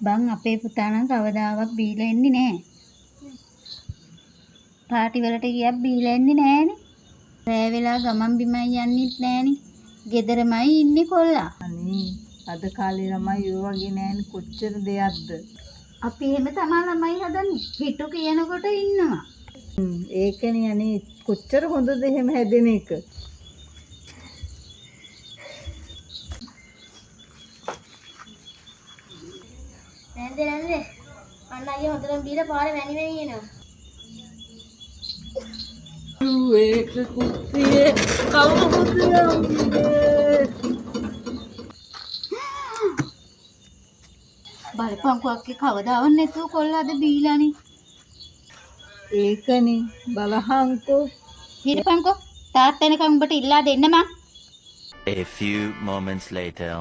බං අපේ පුතා නම් කවදාවත් බීලා එන්නේ නැහැ. පාටි වලට ගියක් බීලා එන්නේ නැහනේ. රෑ වෙලා ගමන් බිමන් යන්නෙත් නැහනේ. ගෙදරමයි ඉන්නේ කොල්ලා. අනේ අද කාලේ ළමයි ඔය වගේ නෑනේ කොච්චර දෙයක්ද. අපි එහෙම තමයි ළමයි හදන්නේ. හිටු කියනකොට ඉන්නවා. ඒකනේ අනේ කොච්චර හොඳද එහෙම හැදෙන එක. නැන්දේ අන්න අයියා හොඳටම බීලා පාරේ වැනි වැනි එනවා. ඒක කුස්සියේ කවුරු කුස්සියේ බලපංකෝ අක්කේ කවදාවත් නැතුව කොල්ලා අද බීලානේ. ඒකනේ බලහංකෝ. හිටපංකෝ තාත්තා එනකන් උඹට ඉල්ලා දෙන්න මං. A few moments later.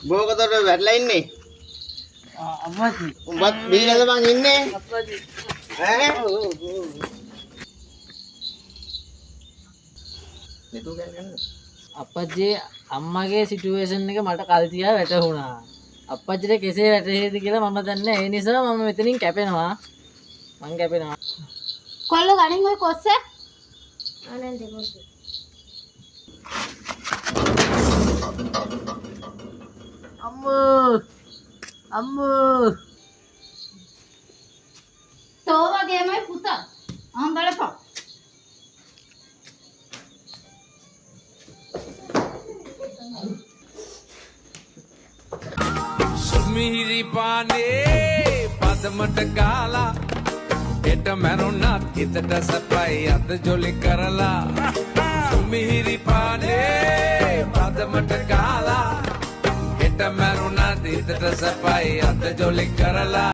බෝකතට වැටලා ඉන්නේ. අම්මචි උඹත් බීලාද මං ඉන්නේ? අප්පච්චි ඈ? අප්පච්චි අම්මගේ සිටුේෂන් එක මට කල් තියා වැටහුණා. අප්පච්චිට කෙසේ වැටහෙයිද කියලා මම දන්නේ. ඒ නිසා මම මෙතනින් කැපෙනවා. මං කැපෙනවා. කොල්ල ගණන් ඔය කොස්ස ආනන්දේ කොස්ස. අම්මෝ අම්මෝ තෝ වගේමයි පුතා. බලපන්. සුමිහිරි පානේ පදමට ගාලා එට මැරුණත් හිතට සපයි අත ජොලි කරලා සුමිහිරි පානේ පදමට ගාලා එට මැරුණත් හිතට සපයි අත ජොලි කරලා